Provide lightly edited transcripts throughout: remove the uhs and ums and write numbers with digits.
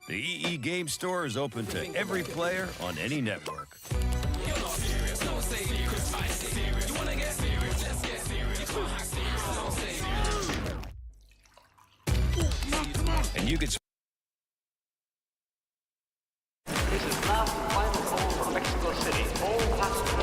The EE Game Store is open to every player on any network. And you can... This is now the final call from Mexico City. All passengers.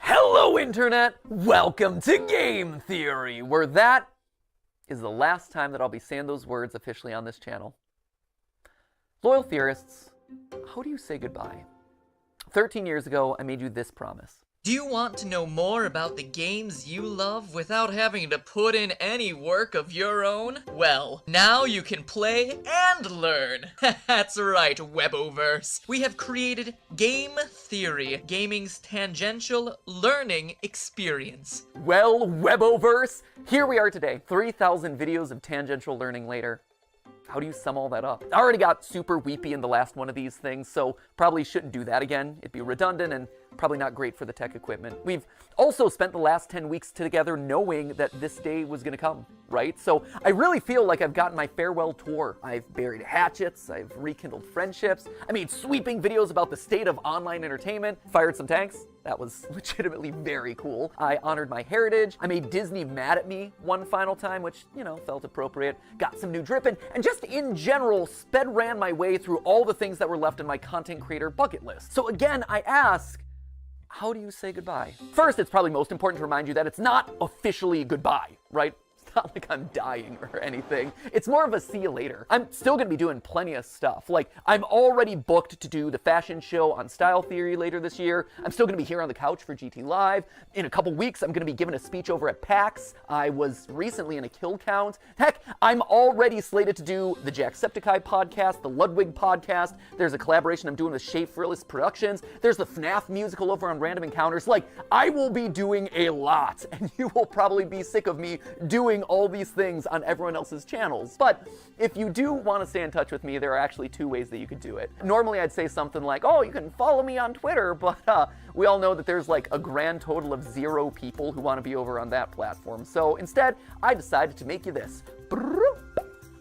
Hello, Internet! Welcome to Game Theory, where that is the last time that I'll be saying those words officially on this channel. Loyal theorists, how do you say goodbye? 13 years ago, I made you this promise. Do you want to know more about the games you love without having to put in any work of your own? Well, now you can play and learn. That's right, Weboverse. We have created Game Theory, gaming's tangential learning experience. Well, Weboverse, here we are today, 3,000 videos of tangential learning later. How do you sum all that up? I already got super weepy in the last one of these things, so probably shouldn't do that again. It'd be redundant and probably not great for the tech equipment. We've also spent the last 10 weeks together knowing that this day was gonna come, right? So I really feel like I've gotten my farewell tour. I've buried hatchets, I've rekindled friendships, I made sweeping videos about the state of online entertainment, fired some tanks. That was legitimately very cool. I honored my heritage. I made Disney mad at me one final time, which, you know, felt appropriate. Got some new drip and just in general, ran my way through all the things that were left in my content creator bucket list. So again, I ask, how do you say goodbye? First, it's probably most important to remind you that it's not officially goodbye, right? It's not like I'm dying or anything. It's more of a see you later. I'm still gonna be doing plenty of stuff. Like, I'm already booked to do the fashion show on Style Theory later this year. I'm still gonna be here on the couch for GT Live. In a couple weeks, I'm gonna be giving a speech over at PAX. I was recently in a kill count. Heck, I'm already slated to do the Jacksepticeye podcast, the Ludwig podcast. There's a collaboration I'm doing with Shea Frillis Productions. There's the FNAF musical over on Random Encounters. Like, I will be doing a lot, and you will probably be sick of me doing all these things on everyone else's channels. But if you do want to stay in touch with me, there are actually two ways that you could do it. Normally I'd say something like, oh, you can follow me on Twitter, but we all know that there's like a grand total of 0 people who want to be over on that platform. So instead, I decided to make you this.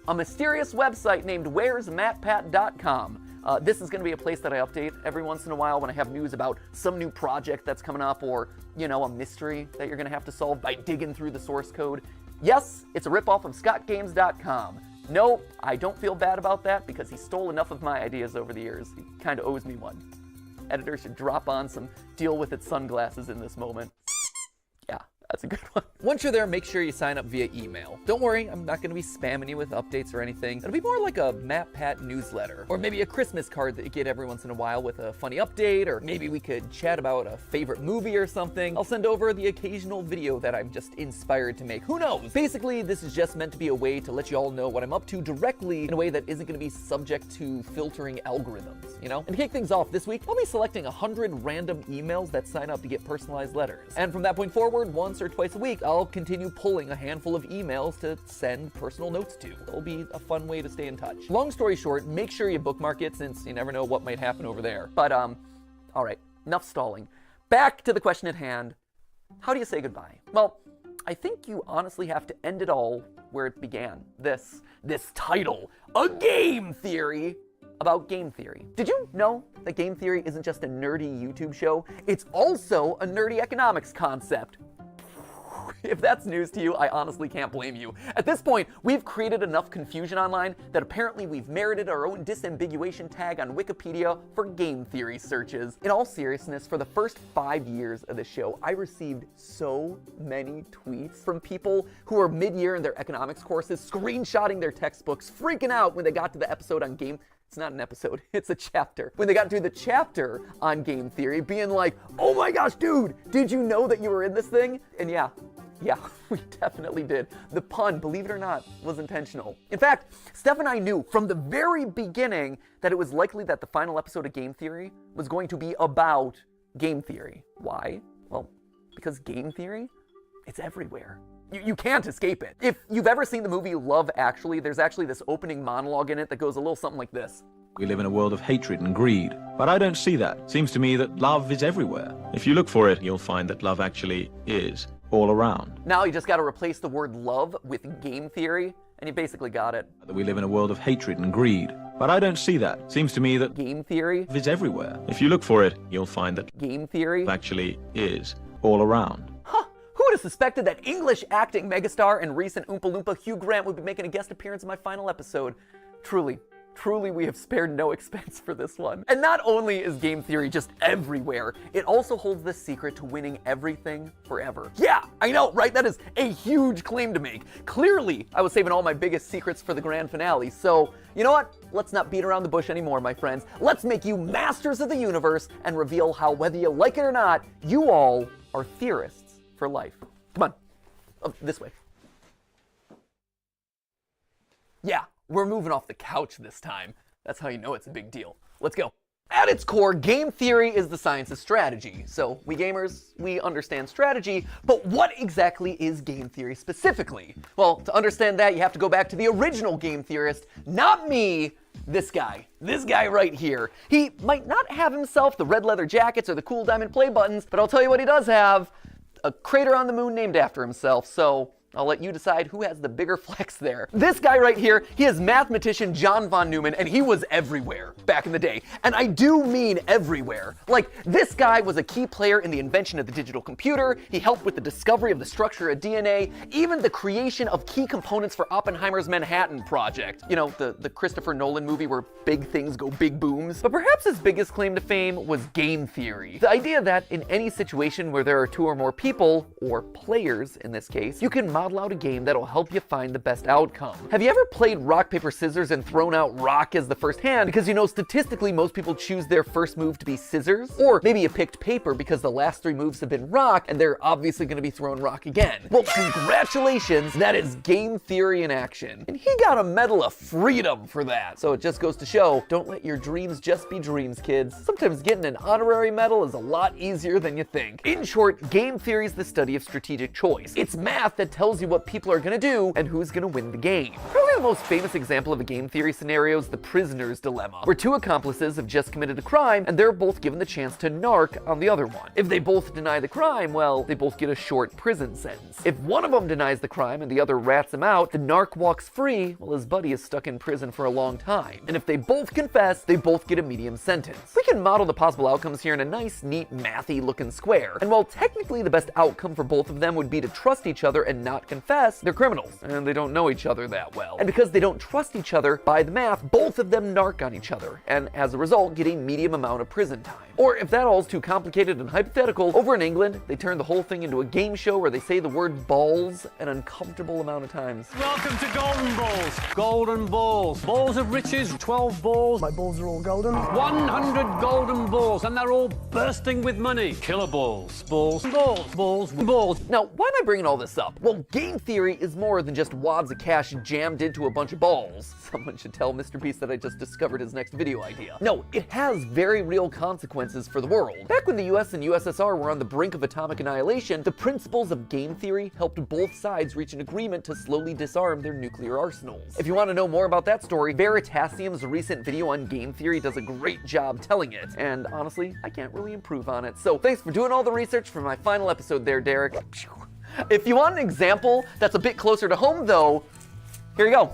A mysterious website named where'smatpat.com. This is going to be a place that I update every once in a while when I have news about some new project that's coming up or, you know, a mystery that you're going to have to solve by digging through the source code. Yes, it's a ripoff of scottgames.com. No, I don't feel bad about that because he stole enough of my ideas over the years. He kind of owes me one. Editor should drop on some deal with it sunglasses in this moment. Yeah, that's a good one. Once you're there, make sure you sign up via email. Don't worry, I'm not gonna be spamming you with updates or anything. It'll be more like a MatPat newsletter, or maybe a Christmas card that you get every once in a while with a funny update, or maybe we could chat about a favorite movie or something. I'll send over the occasional video that I'm just inspired to make. Who knows? Basically, this is just meant to be a way to let you all know what I'm up to directly in a way that isn't gonna be subject to filtering algorithms, you know? And to kick things off this week, I'll be selecting 100 random emails that sign up to get personalized letters. And from that point forward, once or twice a week, I'll continue pulling a handful of emails to send personal notes to. It'll be a fun way to stay in touch. Long story short, make sure you bookmark it since you never know what might happen over there. But, all right, enough stalling. Back to the question at hand. How do you say goodbye? Well, I think you honestly have to end it all where it began. This title, A Game Theory. about game theory. Did you know that game theory isn't just a nerdy YouTube show? It's also a nerdy economics concept. If that's news to you, I honestly can't blame you. At this point, we've created enough confusion online that apparently we've merited our own disambiguation tag on Wikipedia for game theory searches. In all seriousness, for the first 5 years of the show, I received so many tweets from people who are mid-year in their economics courses, screenshotting their textbooks, freaking out when they got to the episode on game. It's not an episode, it's a chapter. When they got to the chapter on game theory, being like, oh my gosh, dude, did you know that you were in this thing? And yeah, we definitely did. The pun, believe it or not, was intentional. In fact, Steph and I knew from the very beginning that it was likely that the final episode of Game Theory was going to be about game theory. Why? Well, because game theory, it's everywhere. You can't escape it. If you've ever seen the movie Love Actually, there's actually this opening monologue in it that goes a little something like this. We live in a world of hatred and greed, but I don't see that. Seems to me that love is everywhere. If you look for it, you'll find that love actually is all around. Now you just got to replace the word love with game theory, and you basically got it. We live in a world of hatred and greed, but I don't see that. Seems to me that game theory is everywhere. If you look for it, you'll find that game theory actually is all around. Who would have suspected that English acting megastar and recent Oompa Loompa Hugh Grant would be making a guest appearance in my final episode? Truly, we have spared no expense for this one. And not only is game theory just everywhere, it also holds the secret to winning everything forever. Yeah, I know, right? That is a huge claim to make. Clearly, I was saving all my biggest secrets for the grand finale. So, you know what? Let's not beat around the bush anymore, my friends. Let's make you masters of the universe and reveal how, whether you like it or not, you all are theorists for life. Come on, this way. Yeah, we're moving off the couch this time. That's how you know it's a big deal. Let's go. At its core, game theory is the science of strategy. So we gamers, we understand strategy, but what exactly is game theory specifically? Well, to understand that, you have to go back to the original game theorist, not me, this guy right here. He might not have himself the red leather jackets or the cool diamond play buttons, but I'll tell you what he does have. A crater on the moon named after himself, so I'll let you decide who has the bigger flex there. This guy right here, he is mathematician John von Neumann, and he was everywhere back in the day. And I do mean everywhere. Like, this guy was a key player in the invention of the digital computer, he helped with the discovery of the structure of DNA, even the creation of key components for Oppenheimer's Manhattan Project. You know, the Christopher Nolan movie where big things go big booms. But perhaps his biggest claim to fame was game theory. The idea that in any situation where there are two or more people, or players in this case, you can model out a game that'll help you find the best outcome. Have you ever played rock, paper, scissors and thrown out rock as the first hand because you know statistically most people choose their first move to be scissors? Or maybe you picked paper because the last 3 moves have been rock and they're obviously going to be throwing rock again. Well, congratulations, that is game theory in action. And he got a Medal of Freedom for that. So it just goes to show, don't let your dreams just be dreams, kids. Sometimes getting an honorary medal is a lot easier than you think. In short, game theory is the study of strategic choice. It's math that tells you what people are gonna do and who's gonna win the game. Probably the most famous example of a game theory scenario is the prisoner's dilemma, where 2 accomplices have just committed a crime and they're both given the chance to narc on the other one. If they both deny the crime, well, they both get a short prison sentence. If one of them denies the crime and the other rats him out, the narc walks free while his buddy is stuck in prison for a long time. And if they both confess, they both get a medium sentence. We can model the possible outcomes here in a nice, neat, mathy looking square. And while technically the best outcome for both of them would be to trust each other and not confess, they're criminals, and they don't know each other that well. And because they don't trust each other, by the math, both of them narc on each other, and as a result, get a medium amount of prison time. Or if that all's too complicated and hypothetical, over in England, they turn the whole thing into a game show where they say the word balls an uncomfortable amount of times. Welcome to Golden Balls. Golden Balls. Balls of riches, 12 balls. My balls are all golden. 100 golden balls, and they're all bursting with money. Killer balls. Balls. Balls. Balls. Balls. Now, why am I bringing all this up? Well, game theory is more than just wads of cash jammed into a bunch of balls. Someone should tell Mr. Beast that I just discovered his next video idea. No, it has very real consequences for the world. Back when the US and USSR were on the brink of atomic annihilation, the principles of game theory helped both sides reach an agreement to slowly disarm their nuclear arsenals. If you want to know more about that story, Veritasium's recent video on game theory does a great job telling it. And honestly, I can't really improve on it. So thanks for doing all the research for my final episode there, Derek. If you want an example that's a bit closer to home though, here you go,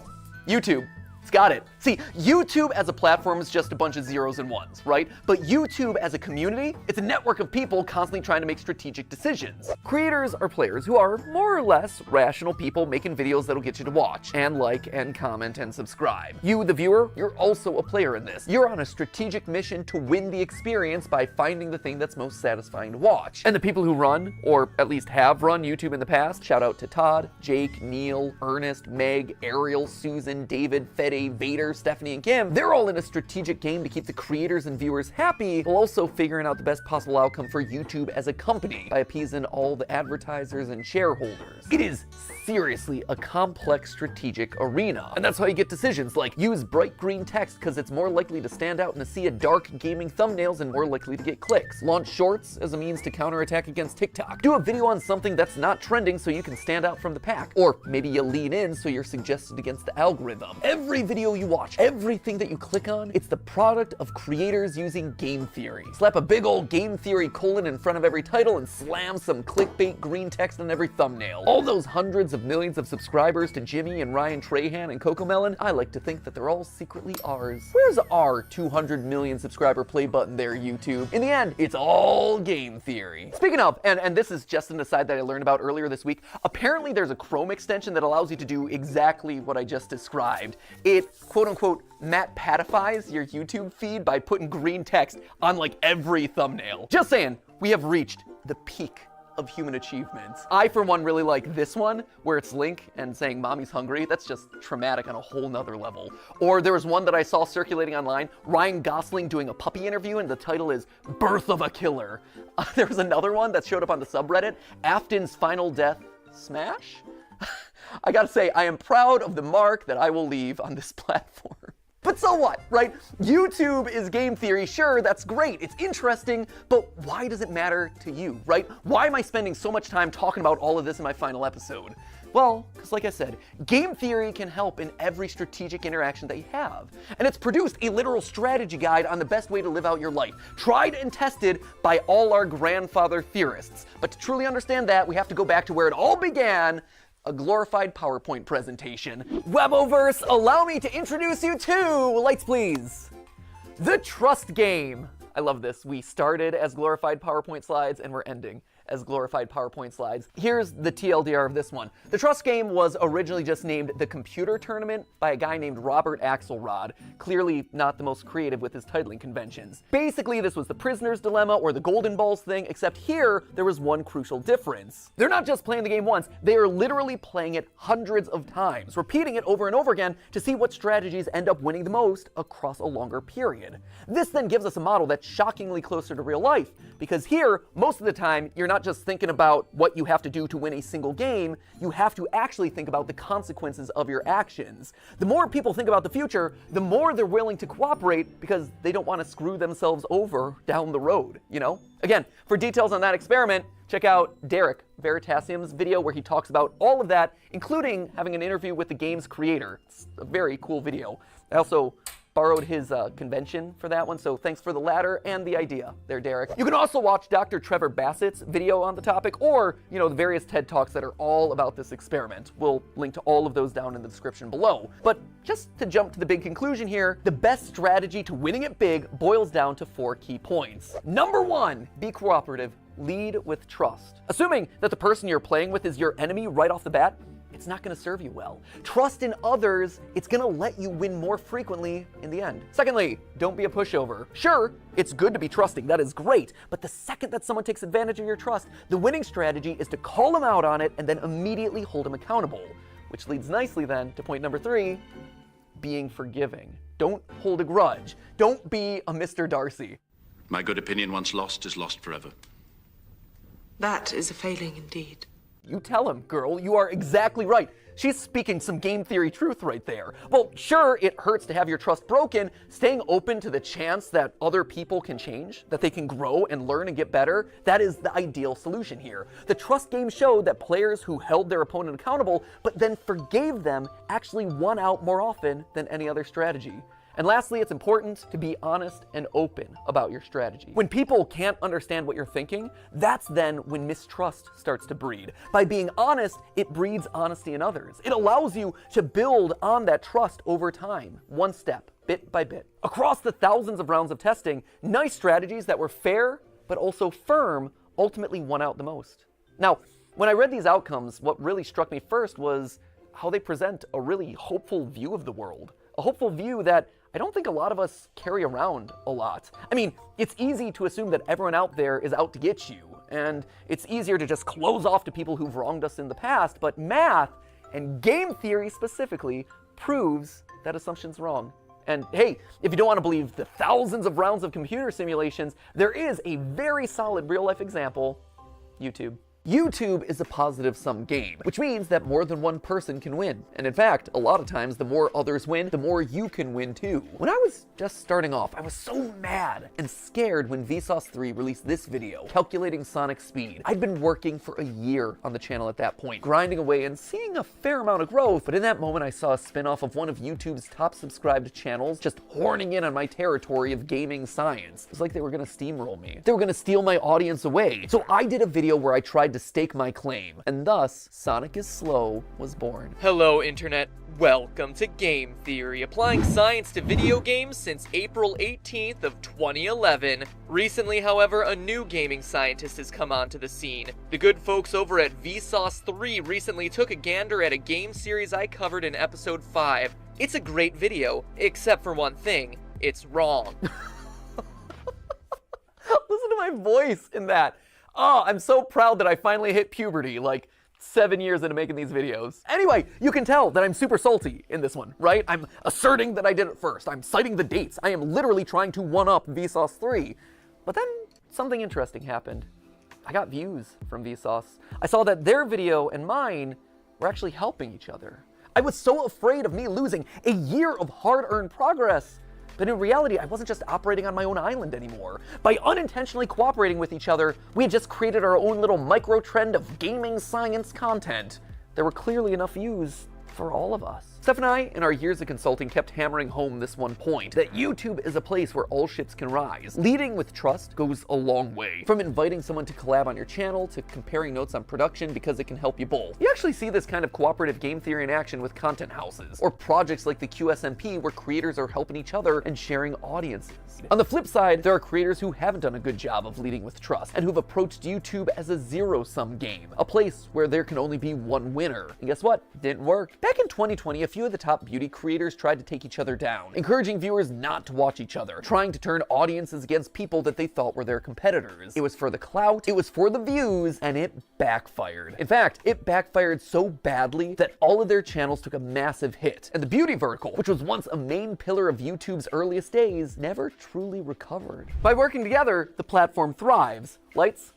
YouTube. It's got it. See, YouTube as a platform is just a bunch of zeros and ones, right? But YouTube as a community, it's a network of people constantly trying to make strategic decisions. Creators are players who are more or less rational people making videos that'll get you to watch and like and comment and subscribe. You, the viewer, you're also a player in this. You're on a strategic mission to win the experience by finding the thing that's most satisfying to watch. And the people who run, or at least have run YouTube in the past, shout out to Todd, Jake, Neil, Ernest, Meg, Ariel, Susan, David, Fede, Vader, Stephanie, and Kim, they're all in a strategic game to keep the creators and viewers happy, while also figuring out the best possible outcome for YouTube as a company by appeasing all the advertisers and shareholders. It is seriously a complex strategic arena. And that's how you get decisions like use bright green text because it's more likely to stand out in a sea of dark gaming thumbnails and more likely to get clicks. Launch shorts as a means to counterattack against TikTok. Do a video on something that's not trending so you can stand out from the pack. Or maybe you lean in so you're suggested against the algorithm. Every video you watch, everything that you click on, it's the product of creators using game theory. Slap a big old game theory colon in front of every title and slam some clickbait green text on every thumbnail. All those hundreds of millions of subscribers to Jimmy and Ryan Trahan and Cocomelon, I like to think that they're all secretly ours. Where's our 200 million subscriber play button there, YouTube? In the end, it's all game theory. Speaking of, and this is just an aside that I learned about earlier this week, apparently there's a Chrome extension that allows you to do exactly what I just described. It, quote unquote, matpatifies your YouTube feed by putting green text on like every thumbnail. Just saying, we have reached the peak of human achievements. I, for one, really like this one, where it's Link and saying, "Mommy's hungry." That's just traumatic on a whole nother level. Or there was one that I saw circulating online, Ryan Gosling doing a puppy interview, and the title is "Birth of a Killer." There was another one that showed up on the subreddit, Afton's Final Death Smash? I gotta say, I am proud of the mark that I will leave on this platform. But so what, right? YouTube is game theory. Sure, that's great. It's interesting, but why does it matter to you, right? Why am I spending so much time talking about all of this in my final episode? Well, because like I said, game theory can help in every strategic interaction that you have. And it's produced a literal strategy guide on the best way to live out your life, tried and tested by all our grandfather theorists. But to truly understand that, we have to go back to where it all began, a glorified PowerPoint presentation. Weboverse, allow me to introduce you to, lights please, the trust game. I love this. We started as glorified PowerPoint slides and we're ending as glorified PowerPoint slides. Here's the TLDR of this one. The trust game was originally just named the Computer Tournament by a guy named Robert Axelrod, clearly not the most creative with his titling conventions. Basically, this was the prisoner's dilemma or the golden balls thing, except here there was one crucial difference. They're not just playing the game once, they are literally playing it hundreds of times, repeating it over and over again to see what strategies end up winning the most across a longer period. This then gives us a model that's shockingly closer to real life, because here, most of the time, you're not just thinking about what you have to do to win a single game, you have to actually think about the consequences of your actions. The more people think about the future, the more they're willing to cooperate because they don't want to screw themselves over down the road, you know? Again, for details on that experiment, check out Derek Veritasium's video where he talks about all of that, including having an interview with the game's creator. It's a very cool video. I also borrowed his convention for that one, so thanks for the latter and the idea there, Derek. You can also watch Dr. Trevor Bassett's video on the topic, or, you know, the various TED Talks that are all about this experiment. We'll link to all of those down in the description below. But just to jump to the big conclusion here, the best strategy to winning it big boils down to 4 key points. Number 1, be cooperative. Lead with trust. Assuming that the person you're playing with is your enemy right off the bat, it's not going to serve you well. Trust in others, it's going to let you win more frequently in the end. Secondly, don't be a pushover. Sure, it's good to be trusting, that is great, but the second that someone takes advantage of your trust, the winning strategy is to call them out on it and then immediately hold them accountable. Which leads nicely then to point number 3, being forgiving. Don't hold a grudge. Don't be a Mr. Darcy. My good opinion once lost is lost forever. That is a failing indeed. You tell him, girl, you are exactly right. She's speaking some game theory truth right there. Well, sure, it hurts to have your trust broken. Staying open to the chance that other people can change, that they can grow and learn and get better, that is the ideal solution here. The trust game showed that players who held their opponent accountable, but then forgave them, actually won out more often than any other strategy. And lastly, it's important to be honest and open about your strategy. When people can't understand what you're thinking, that's then when mistrust starts to breed. By being honest, it breeds honesty in others. It allows you to build on that trust over time, one step, bit by bit. Across the thousands of rounds of testing, nice strategies that were fair but also firm ultimately won out the most. Now, when I read these outcomes, what really struck me first was how they present a really hopeful view of the world. A hopeful view that I don't think a lot of us carry around a lot. I mean, it's easy to assume that everyone out there is out to get you, and it's easier to just close off to people who've wronged us in the past, but math, and game theory specifically, proves that assumption's wrong. And hey, if you don't want to believe the thousands of rounds of computer simulations, there is a very solid real-life example: YouTube. YouTube is a positive-sum game, which means that more than one person can win. And in fact, a lot of times, the more others win, the more you can win too. When I was just starting off, I was so mad and scared when Vsauce 3 released this video, calculating Sonic's speed. I'd been working for a year on the channel at that point, grinding away and seeing a fair amount of growth, but in that moment I saw a spin-off of one of YouTube's top subscribed channels just horning in on my territory of gaming science. It was like they were gonna steamroll me. They were gonna steal my audience away. So I did a video where I tried to stake my claim, and thus Sonic is Slow was born. Hello, Internet. Welcome to Game Theory, applying science to video games since April 18th of 2011. Recently, however, a new gaming scientist has come onto the scene. The good folks over at Vsauce 3 recently took a gander at a game series I covered in episode 5. It's a great video, except for one thing: it's wrong. Listen to my voice in that. Oh, I'm so proud that I finally hit puberty, like 7 years into making these videos. Anyway, you can tell that I'm super salty in this one, right? I'm asserting that I did it first. I'm citing the dates. I am literally trying to one-up Vsauce 3. But then something interesting happened. I got views from Vsauce. I saw that their video and mine were actually helping each other. I was so afraid of me losing a year of hard-earned progress. But in reality, I wasn't just operating on my own island anymore. By unintentionally cooperating with each other, we had just created our own little micro-trend of gaming science content. There were clearly enough views for all of us. Steph and I, in our years of consulting, kept hammering home this one point, that YouTube is a place where all ships can rise. Leading with trust goes a long way. From inviting someone to collab on your channel, to comparing notes on production because it can help you both. You actually see this kind of cooperative game theory in action with content houses, or projects like the QSMP where creators are helping each other and sharing audiences. On the flip side, there are creators who haven't done a good job of leading with trust, and who've approached YouTube as a zero-sum game, a place where there can only be one winner. And guess what? It didn't work. Back in 2020, a few of the top beauty creators tried to take each other down, encouraging viewers not to watch each other, trying to turn audiences against people that they thought were their competitors. It was for the clout, it was for the views, and it backfired. In fact, it backfired so badly that all of their channels took a massive hit, and the beauty vertical, which was once a main pillar of YouTube's earliest days, never truly recovered. By working together, the platform thrives. Lights?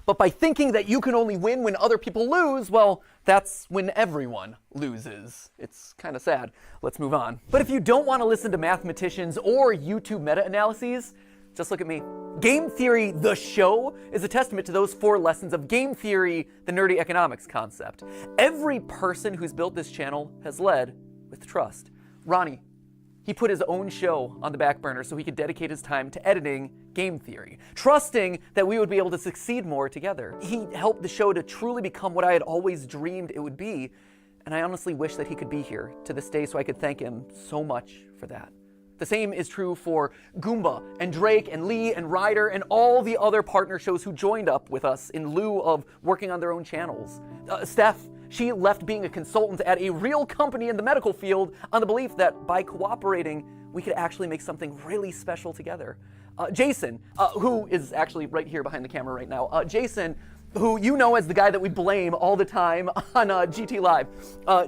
But by thinking that you can only win when other people lose, well, that's when everyone loses. It's kind of sad. Let's move on. But if you don't want to listen to mathematicians or YouTube meta-analyses, just look at me. Game Theory, the show, is a testament to those 4 lessons of game theory, the nerdy economics concept. Every person who's built this channel has led with trust. Ronnie, he put his own show on the back burner so he could dedicate his time to editing Game Theory, trusting that we would be able to succeed more together. He helped the show to truly become what I had always dreamed it would be, and I honestly wish that he could be here to this day so I could thank him so much for that. The same is true for Goomba and Drake and Lee and Ryder and all the other partner shows who joined up with us in lieu of working on their own channels. Steph, she left being a consultant at a real company in the medical field on the belief that by cooperating, we could actually make something really special together. Jason, who is actually right here behind the camera right now. Jason, who you know as the guy that we blame all the time on GT Live.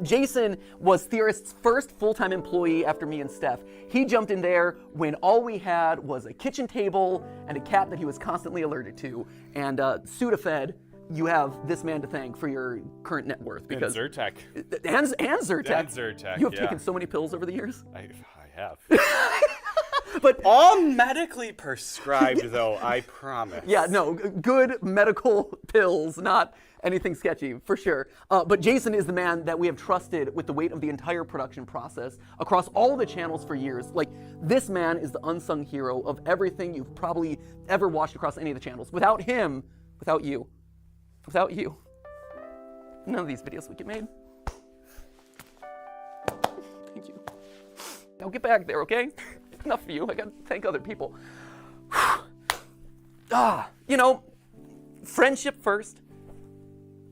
Jason was Theorist's first full-time employee after me and Steph. He jumped in there when all we had was a kitchen table and a cat that he was constantly allergic to. And Sudafed, you have this man to thank for your current net worth. Because and Zyrtec. And Zyrtec. And Zyrtec, You have yeah. taken so many pills over the years. I have. But all medically prescribed, though, I promise. yeah, no, good medical pills, not anything sketchy, for sure. But Jason is the man that we have trusted with the weight of the entire production process across all the channels for years. Like, this man is the unsung hero of everything you've probably ever watched across any of the channels. Without him, without you, none of these videos would get made. Thank you. Now get back there, okay? Enough for you. I gotta thank other people. You know, friendship first,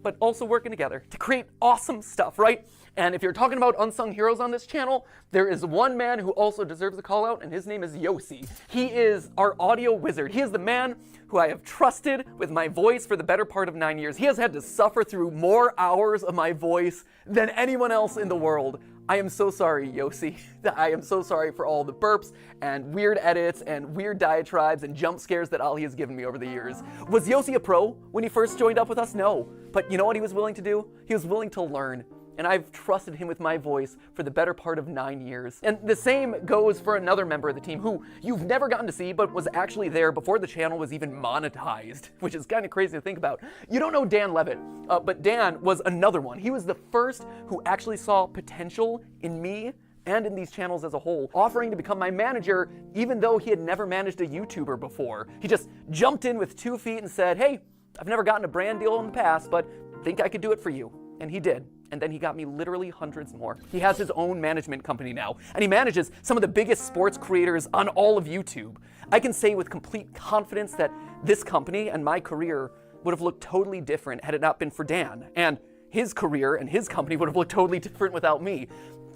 but also working together to create awesome stuff, right? And if you're talking about unsung heroes on this channel, there is one man who also deserves a call out, and his name is Yossi. He is our audio wizard. He is the man who I have trusted with my voice for the better part of 9 years. He has had to suffer through more hours of my voice than anyone else in the world. I am so sorry, Yossi. I am so sorry for all the burps and weird edits and weird diatribes and jump scares that Ali has given me over the years. Was Yossi a pro when he first joined up with us? No. But you know what he was willing to do? He was willing to learn. And I've trusted him with my voice for the better part of 9 years. And the same goes for another member of the team who you've never gotten to see, but was actually there before the channel was even monetized, which is kind of crazy to think about. You don't know Dan Levitt, but Dan was another one. He was the first who actually saw potential in me and in these channels as a whole, offering to become my manager even though he had never managed a YouTuber before. He just jumped in with 2 feet and said, hey, I've never gotten a brand deal in the past, but think I could do it for you. And he did. And then he got me literally hundreds more. He has his own management company now, and he manages some of the biggest sports creators on all of YouTube. I can say with complete confidence that this company and my career would have looked totally different had it not been for Dan. And his career and his company would have looked totally different without me.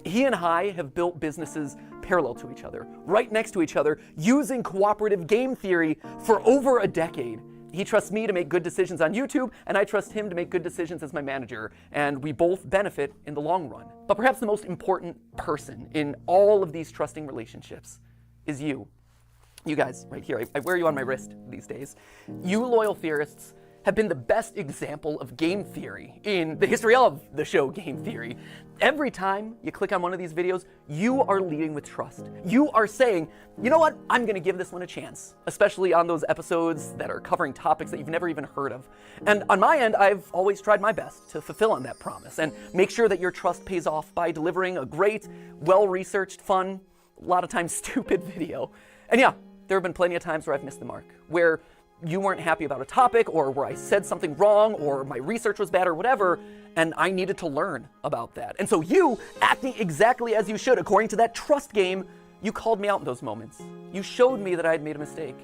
He and I have built businesses parallel to each other, right next to each other, using cooperative game theory for over a decade. He trusts me to make good decisions on YouTube, and I trust him to make good decisions as my manager, and we both benefit in the long run. But perhaps the most important person in all of these trusting relationships is you. You guys, right here. I wear you on my wrist these days. You loyal theorists have been the best example of game theory in the history of the show Game Theory. Every time you click on one of these videos, you are leading with trust. You are saying, you know what, I'm gonna give this one a chance, especially on those episodes that are covering topics that you've never even heard of. And on my end, I've always tried my best to fulfill on that promise and make sure that your trust pays off by delivering a great, well-researched, fun, a lot of times stupid video. And yeah, there have been plenty of times where I've missed the mark, where you weren't happy about a topic, or where I said something wrong, or my research was bad, or whatever, and I needed to learn about that. And so you, acting exactly as you should, according to that trust game, you called me out in those moments. You showed me that I had made a mistake.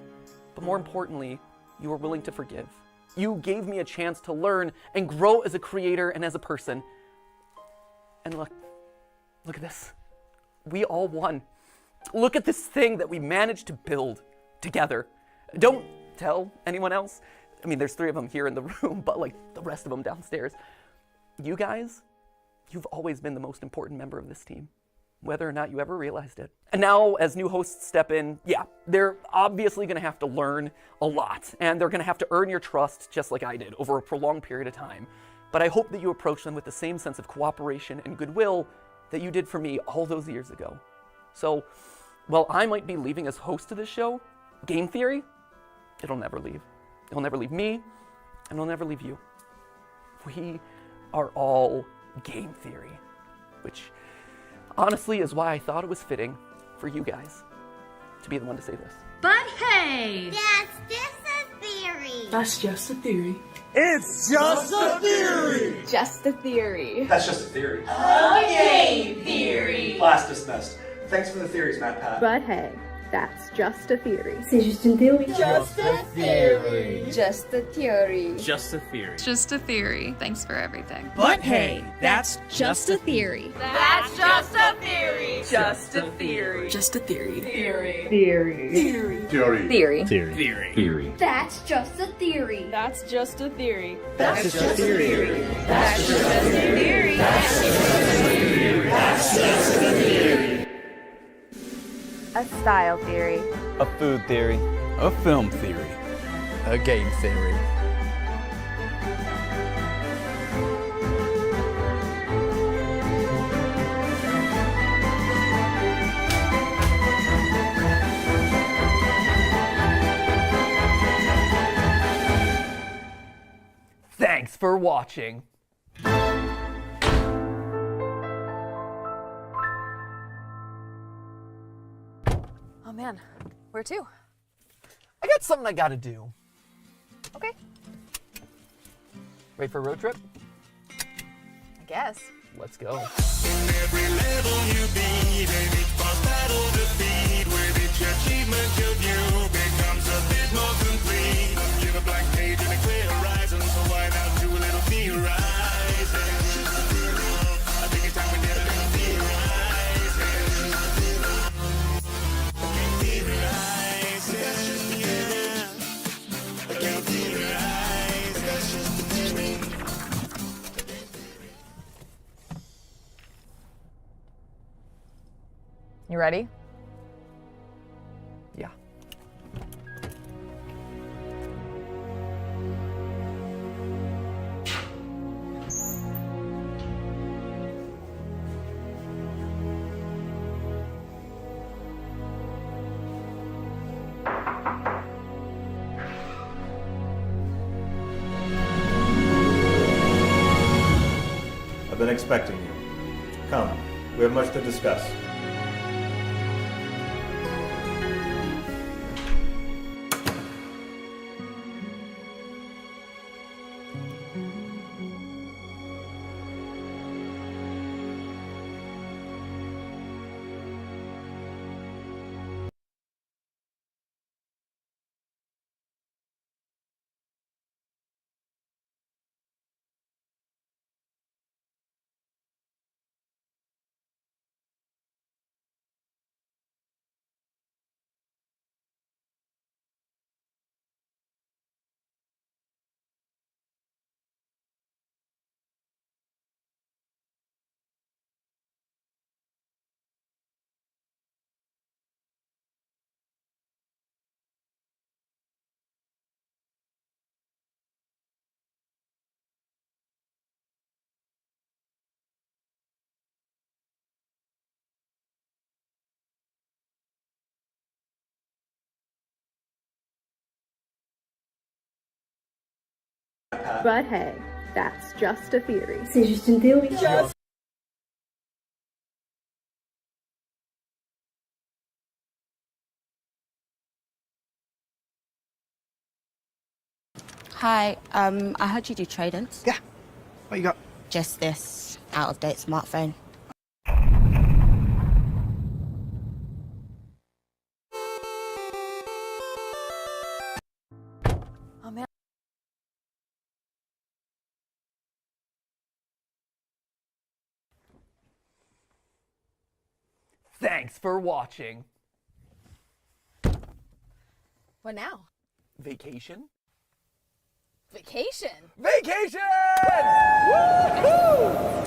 But more importantly, you were willing to forgive. You gave me a chance to learn and grow as a creator and as a person. And look at this. We all won. Look at this thing that we managed to build together. Don't tell anyone else. I mean, there's 3 of them here in the room, but like the rest of them downstairs. You guys, you've always been the most important member of this team, whether or not you ever realized it. And now, as new hosts step in, yeah, they're obviously gonna have to learn a lot, and they're gonna have to earn your trust just like I did over a prolonged period of time. But I hope that you approach them with the same sense of cooperation and goodwill that you did for me all those years ago. So, while I might be leaving as host of this show, Game Theory, it'll never leave. It'll never leave me, and it'll never leave you. We are all Game Theory, which honestly is why I thought it was fitting for you guys to be the one to say this. But hey! That's just a theory. That's just a theory. It's just a theory! Just a theory. That's just a theory. Okay, theory! Class dismissed. Thanks for the theories, matpat. But hey, that's just a theory. C'est juste une théorie. Just a theory. Just a theory. Just a theory. Just a theory. Thanks for everything. But hey, that's just a theory. That's just a theory. Just a theory. Just a theory. Theory. Theory. Theory. Theory. Theory. Theory. That's just a theory. That's just a theory. That's just a theory. That's just a theory. That's just a theory. That's just a theory. A style theory. A food theory. A film theory. A game theory. for watching. Oh man, where to? I got something I gotta do. Okay, Ready for a road trip? I guess. Let's go. Every level you beat, a big boss battle defeat. With each achievement your view becomes a bit more complete. You have a blank page and a clear horizon, so why not do a little theorizing? I think it's time we did a little theorizing. Theorizing, yeah. I can't theorize, that's just a theory. You ready? Yeah. I've been expecting you. Come, we have much to discuss. But hey, that's just a theory. C'est juste une théorie. Hi, I heard you do trade-ins. Yeah. What you got? Just this out-of-date smartphone. Oh man. Thanks for watching. What now? Vacation? Vacation. Vacation! Woo-hoo!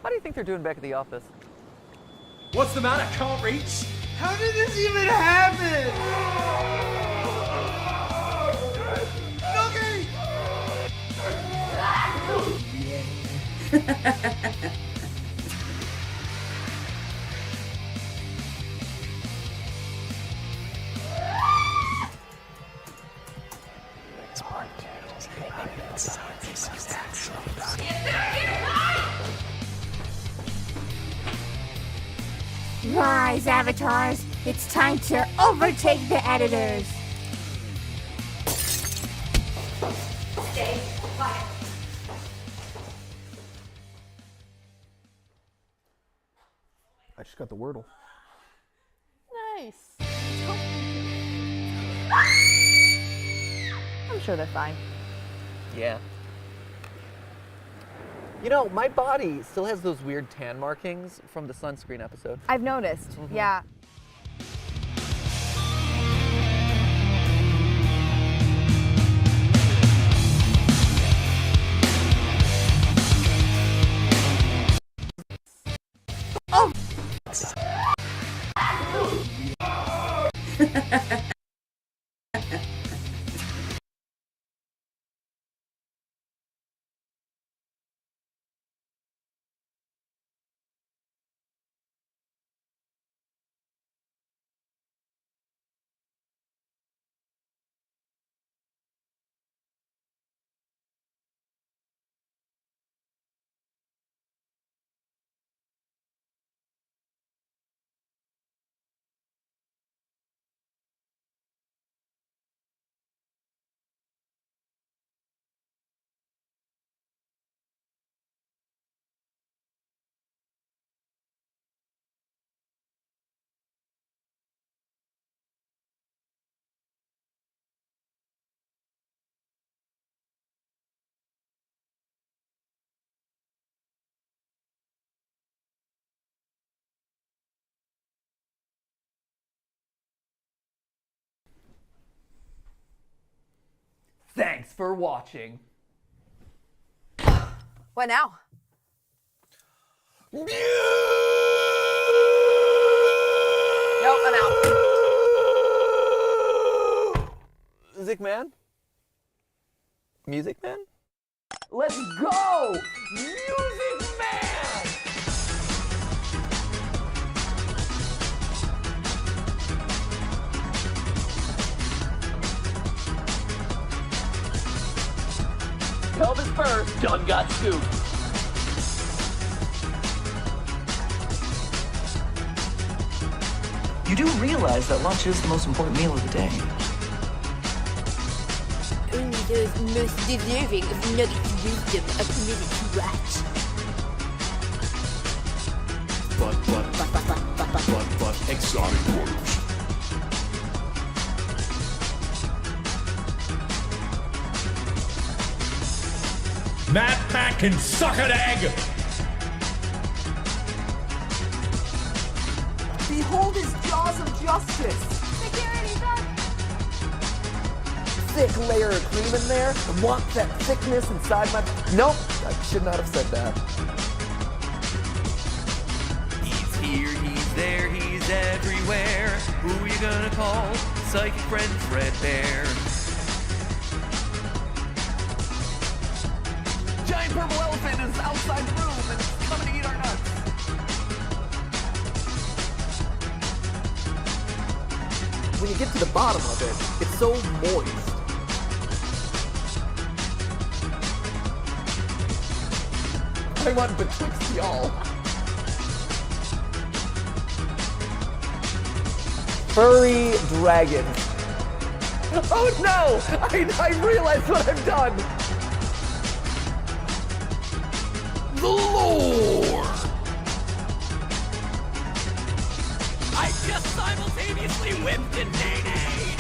How do you think they're doing back at the office? What's the matter? Can't reach? How did this even happen? Rise, avatars! It's time to overtake the editors! Stay quiet. I just got the Wordle. Nice. I'm sure they're fine. Yeah. You know, my body still has those weird tan markings from the sunscreen episode. I've noticed, yeah. Oh! Thanks for watching. What now? Nope, I'm out. Music Man? Music Man? Let's go! Music Man! Pelvis first, done got scooped. You do realize that lunch is the most important meal of the day. Only those most deserving of nuggets of wisdom are permitted to watch. But, exotic waters. Matpat can suck an egg! Behold his jaws of justice! Security's up! Thick layer of cream in there. I want that thickness inside my... Nope, I should not have said that. He's here, he's there, he's everywhere. Who you gonna call? Psychic friend Fredbear. Giant purple elephant is outside the room and it's coming to eat our nuts. When you get to the bottom of it, it's so moist. I want betwixt y'all. Furry dragon. Oh no! I realized what I've done! The lore! I just simultaneously whipped and nay-nayed!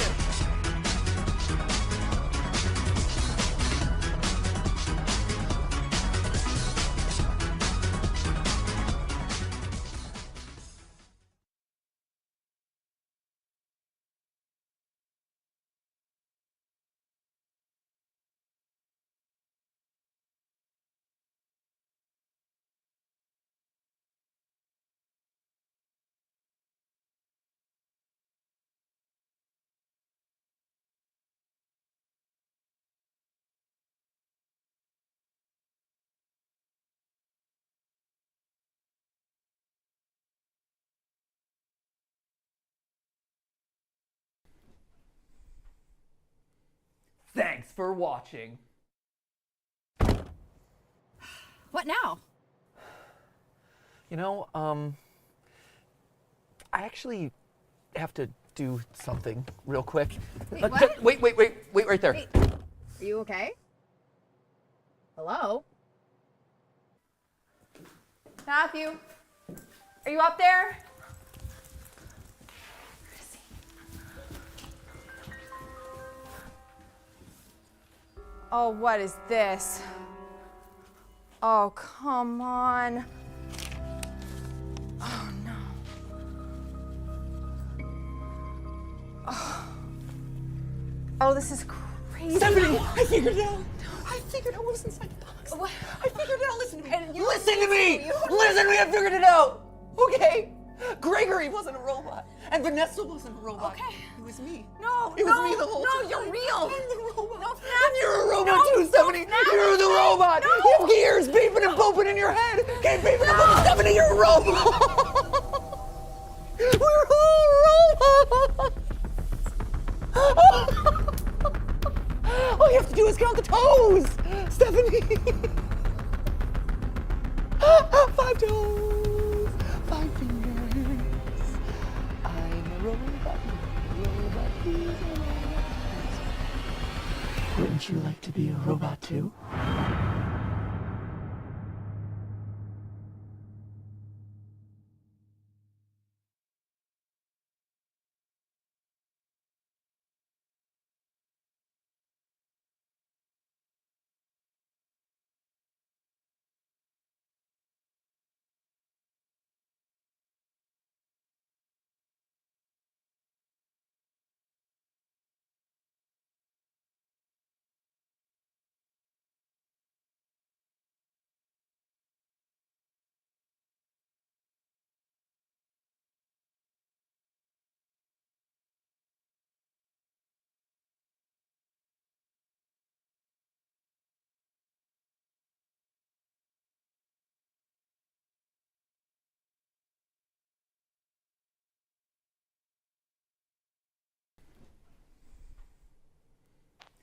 for watching. What now? You know, I actually have to do something real quick. Wait, what? Wait right there. Wait, are you okay? Hello? Matthew, are you up there? Oh, what is this? Oh, come on. Oh, no. Oh, this is crazy. Stephanie, I figured it out. I figured out what was inside the box. What? I figured it out. Listen to me. And you- Listen to me. you- Listen to me. I figured it out. Okay. Gregory wasn't a robot, and Vanessa wasn't a robot. Okay. It was me. No, It was me the whole time. No, you're real. I'm the robot. No, And you're a robot No, too, Stephanie. no, Snap. You're the robot. No. You have gears beeping and pooping in your head. Keep beeping and pooping. Stephanie, you're a robot. We're all robots. All you have to do is count the toes, Stephanie. 5 toes, 5 fingers. I'm a robot. Wouldn't you like to be a robot too?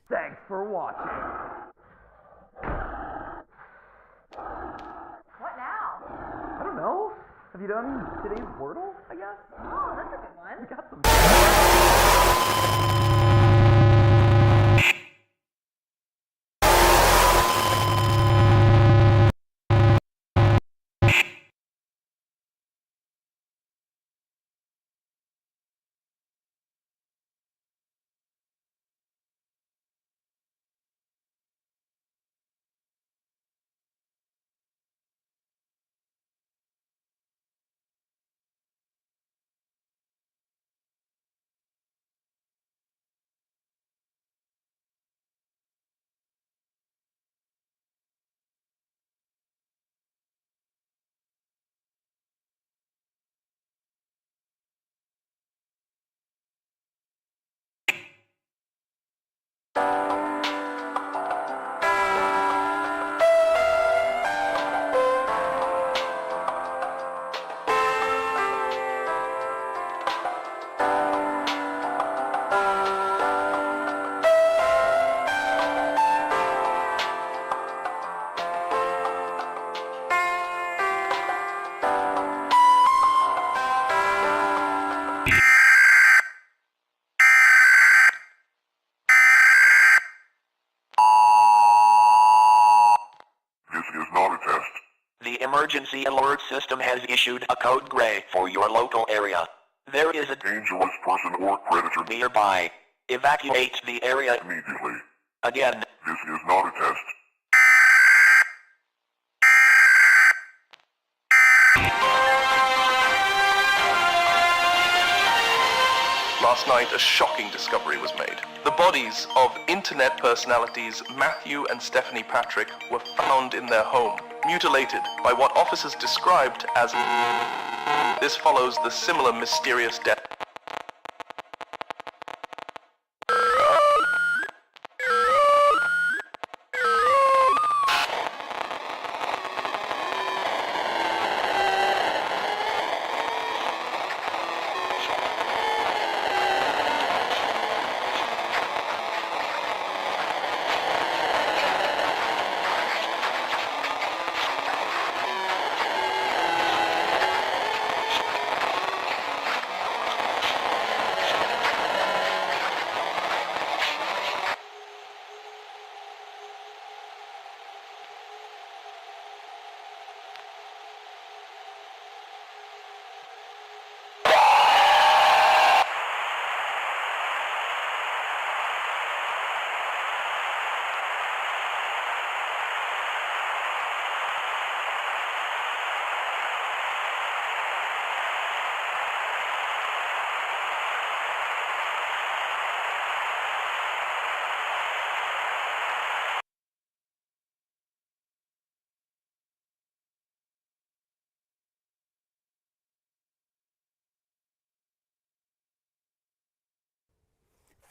Thanks for watching. What now? I don't know. Have you done today's Wordle, I guess? Oh, that's a good one. We got some. The emergency alert system has issued a code gray for your local area. There is a dangerous person or predator nearby. Evacuate the area immediately. Again, this is not a test. Last night, a shocking discovery was made. The bodies of internet personalities Matthew and Stephanie Patrick were found in their home, mutilated by what officers described as... This follows the similar mysterious death.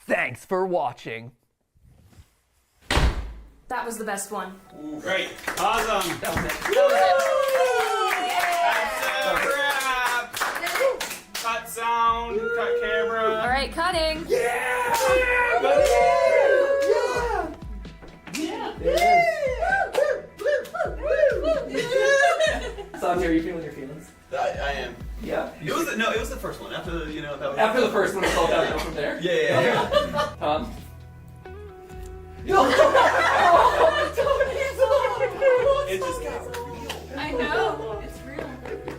Thanks for watching. That was the best one. Ooh, great. Awesome. That was it. Cut sound, cut camera. All right, cutting. Santi, are you feeling your feelings? I am. Yeah. It was the first one. After that was After the first one, it's all downhill from there. Yeah. Tom? It just got real. I know. It's real.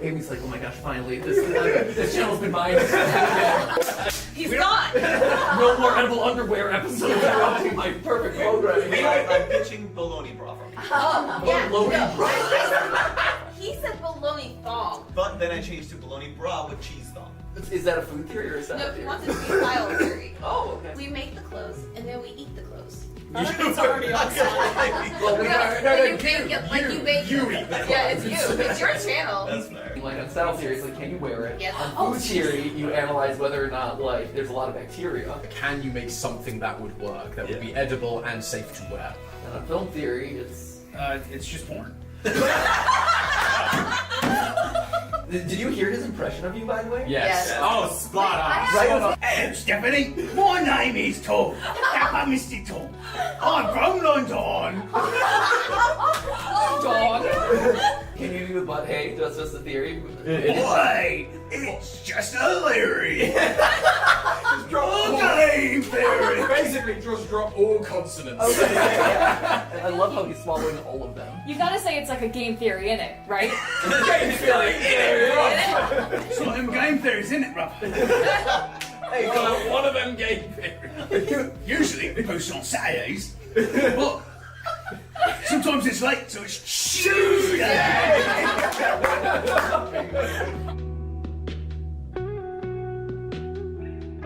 Amy's like, oh my gosh, finally, this channel's been mine. He's gone. No more edible underwear episodes interrupting my perfect programming. I'm pitching bologna bra from you. Bologna bra. He said bologna thong. But then I changed to bologna bra with cheese thong. Is that a food theory or is that No, a he theory? wants it to be style theory. Oh, okay. We make the clothes and then we eat the clothes. It's already on Well, You bake it like you bake it. Yeah, it's you. It's your channel. That's fair. Like on style theory, it's like, can you wear it? Yes. On food theory, you analyze whether or not like there's a lot of bacteria. Can you make something that would work, that would be edible and safe to wear? And on film theory, it's just porn. Did you hear his impression of you, by the way? Yes. Oh, spot on. Right on. Hello, Stephanie. My name is Tom. Dapper Mr. Tom. I'm from London. Dog. Can you do the but hey, that's just a theory? Boy, it's just a theory. Okay, theory. Basically, just drop all consonants. Okay. Yeah. And I love how he's swallowing all of them. You gotta say it's like a game theory in it, right? Game theory. It's one of them game theories, isn't it, bruv? Hey, one of them game theories. Usually we post on Saturdays, but sometimes it's late, so it's Tuesday.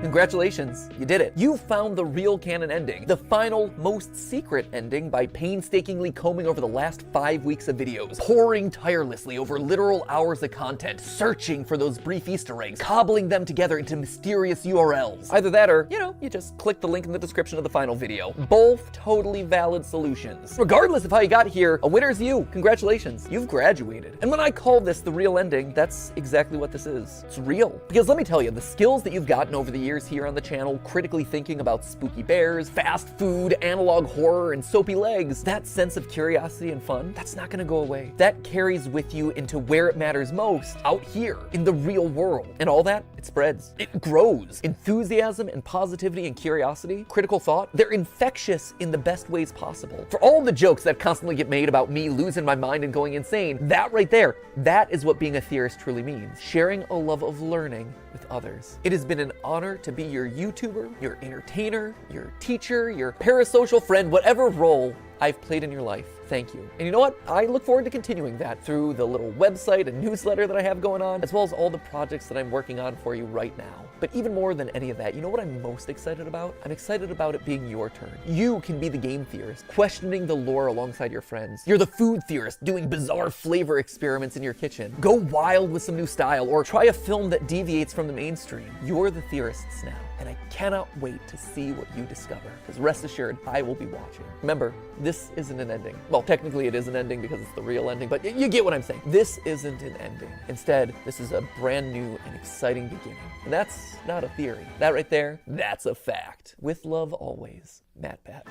Congratulations, you did it. You found the real canon ending, the final, most secret ending by painstakingly combing over the last 5 weeks of videos, poring tirelessly over literal hours of content, searching for those brief Easter eggs, cobbling them together into mysterious URLs. Either that or, you just click the link in the description of the final video. Both totally valid solutions. Regardless of how you got here, a winner's you. Congratulations, you've graduated. And when I call this the real ending, that's exactly what this is. It's real. Because let me tell you, the skills that you've gotten over the years here on the channel, critically thinking about spooky bears, fast food, analog horror, and soapy legs, that sense of curiosity and fun, that's not gonna go away. That carries with you into where it matters most, out here, in the real world. And all that, it spreads. It grows. Enthusiasm and positivity and curiosity, critical thought, they're infectious in the best ways possible. For all the jokes that constantly get made about me losing my mind and going insane, that right there, that is what being a theorist truly means. Sharing a love of learning with others. It has been an honor to be your YouTuber, your entertainer, your teacher, your parasocial friend, whatever role I've played in your life. Thank you. And you know what? I look forward to continuing that through the little website and newsletter that I have going on, as well as all the projects that I'm working on for you right now. But even more than any of that, you know what I'm most excited about? I'm excited about it being your turn. You can be the game theorist, questioning the lore alongside your friends. You're the food theorist, doing bizarre flavor experiments in your kitchen. Go wild with some new style, or try a film that deviates from the mainstream. You're the theorists now, and I cannot wait to see what you discover, because rest assured, I will be watching. Remember, this isn't an ending. Well, technically it is an ending because it's the real ending, but you get what I'm saying. This isn't an ending. Instead, this is a brand new and exciting beginning. And that's not a theory. That right there, that's a fact. With love always, matpat.